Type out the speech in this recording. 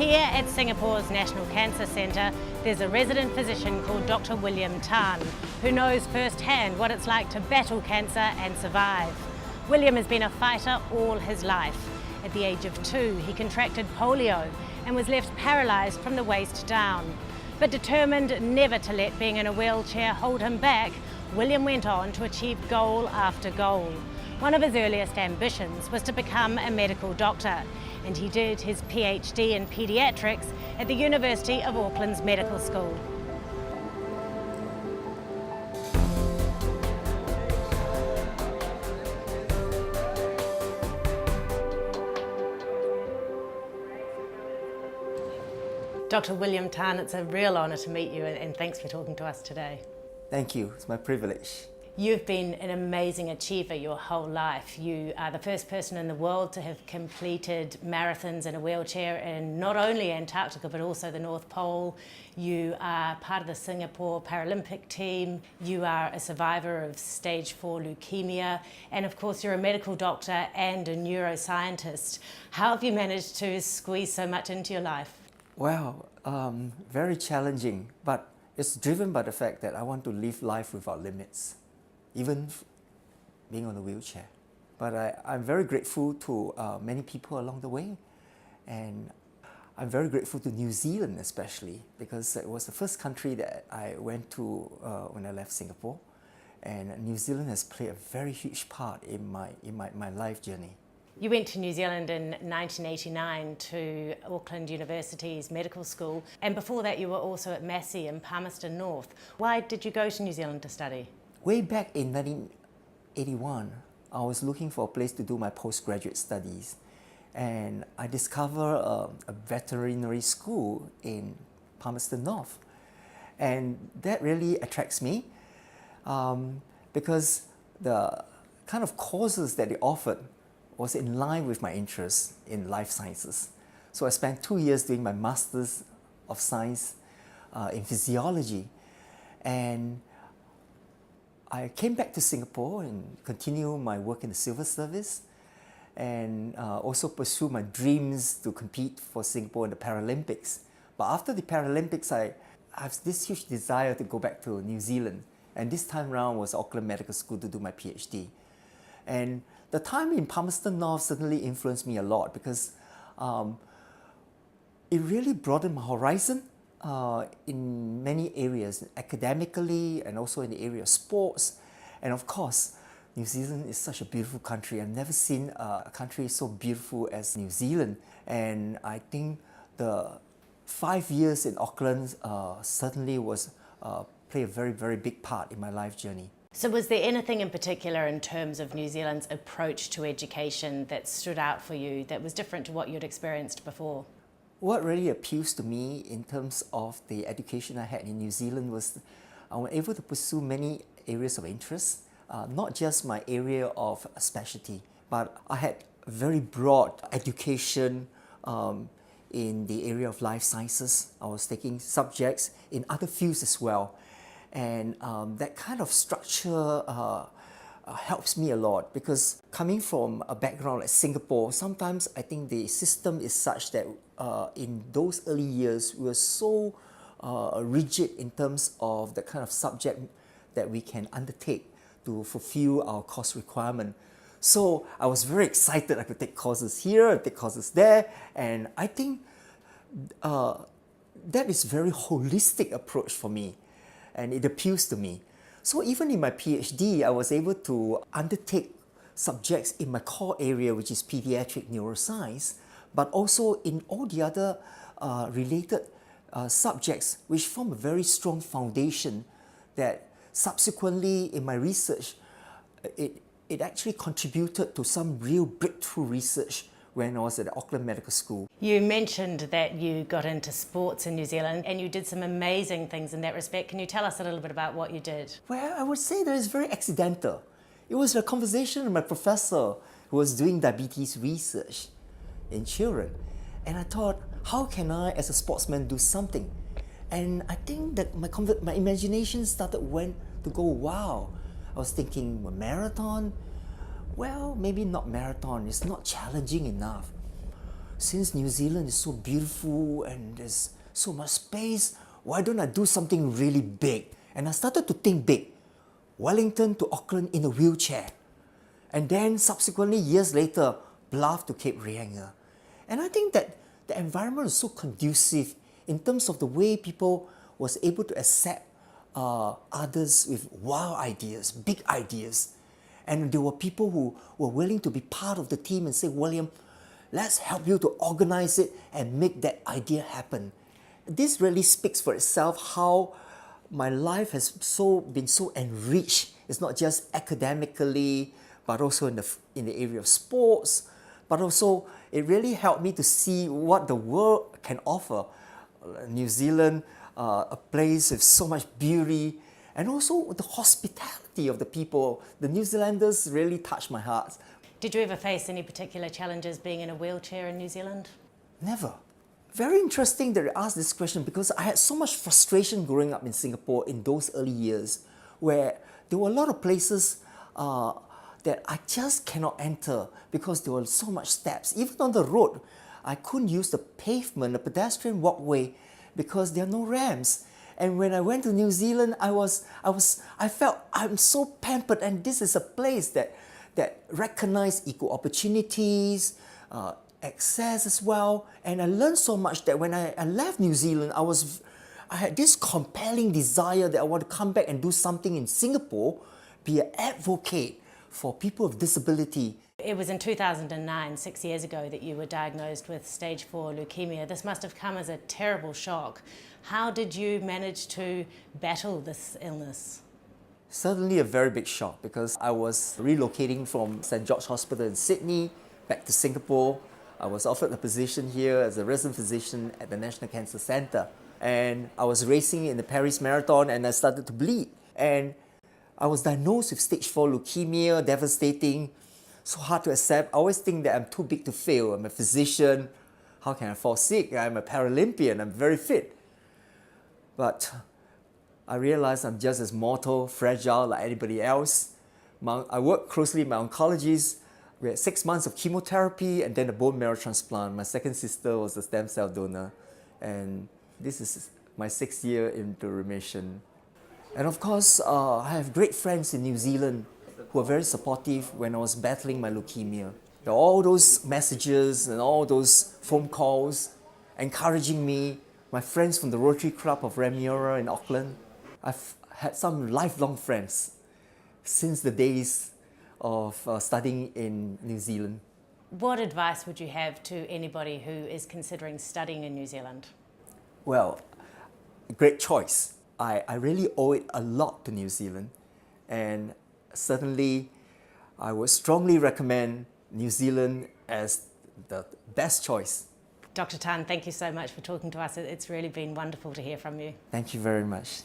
Here at Singapore's National Cancer Centre, there's a resident physician called Dr. William Tan, who knows firsthand what it's like to battle cancer and survive. William has been a fighter all his life. At the age of 2, he contracted polio and was left paralysed from the waist down. But determined never to let being in a wheelchair hold him back, William went on to achieve goal after goal. One of his earliest ambitions was to become a medical doctor, and he did his PhD in paediatrics at the University of Auckland's Medical School. Dr. William Tan, it's a real honour to meet you, and thanks for talking to us today. Thank you, it's my privilege. You've been an amazing achiever your whole life. You are the first person in the world to have completed marathons in a wheelchair in not only Antarctica but also the North Pole. You are part of the Singapore Paralympic team. You are a survivor of stage 4 leukemia, and of course you're a medical doctor and a neuroscientist. How have you managed to squeeze so much into your life? Well, very challenging, but it's driven by the fact that I want to live life without limits, even being on a wheelchair. But I'm very grateful to many people along the way, and I'm very grateful to New Zealand especially, because it was the first country that I went to when I left Singapore, and New Zealand has played a very huge part in my life journey. You went to New Zealand in 1989 to Auckland University's medical school, and before that you were also at Massey in Palmerston North. Why did you go to New Zealand to study? Way back in 1981, I was looking for a place to do my postgraduate studies, and I discovered a veterinary school in Palmerston North, and that really attracts me because the kind of courses that they offered was in line with my interests in life sciences. So I spent 2 years doing my Masters of Science in Physiology, and I came back to Singapore and continued my work in the civil service, and also pursue my dreams to compete for Singapore in the Paralympics. But after the Paralympics, I have this huge desire to go back to New Zealand, and this time around was Auckland Medical School to do my PhD. And the time in Palmerston North certainly influenced me a lot, because it really broadened my horizon in many areas, academically and also in the area of sports. And of course, New Zealand is such a beautiful country. I've never seen a country so beautiful as New Zealand. And I think the 5 years in Auckland certainly played a very, very big part in my life journey. So was there anything in particular in terms of New Zealand's approach to education that stood out for you, that was different to what you'd experienced before? What really appeals to me in terms of the education I had in New Zealand was I was able to pursue many areas of interest, not just my area of specialty, but I had very broad education in the area of life sciences. I was taking subjects in other fields as well. And that kind of structure helps me a lot, because coming from a background like Singapore, sometimes I think the system is such that in those early years we were so rigid in terms of the kind of subject that we can undertake to fulfill our course requirement. So I was very excited. I could take courses here, take courses there, and I think that is a very holistic approach for me, and it appeals to me. So even in my PhD, I was able to undertake subjects in my core area, which is pediatric neuroscience, but also in all the other related subjects, which form a very strong foundation that subsequently in my research, it actually contributed to some real breakthrough research when I was at the Auckland Medical School. You mentioned that you got into sports in New Zealand and you did some amazing things in that respect. Can you tell us a little bit about what you did? Well, I would say that it's very accidental. It was a conversation with my professor who was doing diabetes research in children. And I thought, how can I, as a sportsman, do something? And I think that my imagination started to go, wow. I was thinking, a marathon? Well, maybe not marathon. It's not challenging enough. since New Zealand is so beautiful and there's so much space, why don't I do something really big? And I started to think big. Wellington to Auckland in a wheelchair. And then subsequently, years later, Bluff to Cape Reinga. And I think that the environment is so conducive in terms of the way people was able to accept others with wild ideas, big ideas. And there were people who were willing to be part of the team and say, William, let's help you to organize it and make that idea happen. This really speaks for itself how my life has been so enriched. It's not just academically, but also in the area of sports, but also it really helped me to see what the world can offer. New Zealand, a place with so much beauty, and also the hospitality of the people. The New Zealanders really touched my heart. Did you ever face any particular challenges being in a wheelchair in New Zealand? Never. Very interesting that you asked this question because I had so much frustration growing up in Singapore in those early years where there were a lot of places that I just cannot enter because there were so much steps. Even on the road, I couldn't use the pavement, the pedestrian walkway because there are no ramps. And when I went to New Zealand, I felt I'm so pampered, and this is a place that recognized equal opportunities, access as well. And I learned so much that when I left New Zealand, I had this compelling desire that I want to come back and do something in Singapore, be an advocate for people with disability. It was in 2009, 6 years ago, that you were diagnosed with stage 4 leukemia. This must have come as a terrible shock. How did you manage to battle this illness? Certainly a very big shock because I was relocating from St. George Hospital in Sydney back to Singapore. I was offered a position here as a resident physician at the National Cancer Centre. And I was racing in the Paris Marathon and I started to bleed. And I was diagnosed with stage 4 leukemia, devastating, so hard to accept. I always think that I'm too big to fail. I'm a physician. How can I fall sick? I'm a Paralympian. I'm very fit. But I realized I'm just as mortal, fragile like anybody else. I work closely with my oncologist. We had 6 months of chemotherapy and then a bone marrow transplant. My second sister was a stem cell donor. And this is my 6th year into remission. And of course, I have great friends in New Zealand who were very supportive when I was battling my leukemia. There were all those messages and all those phone calls encouraging me. My friends from the Rotary Club of Remuera in Auckland. I've had some lifelong friends since the days of studying in New Zealand. What advice would you have to anybody who is considering studying in New Zealand? Well, great choice. I really owe it a lot to New Zealand, and certainly I would strongly recommend New Zealand as the best choice. Dr. Tan, thank you so much for talking to us. It's really been wonderful to hear from you. Thank you very much.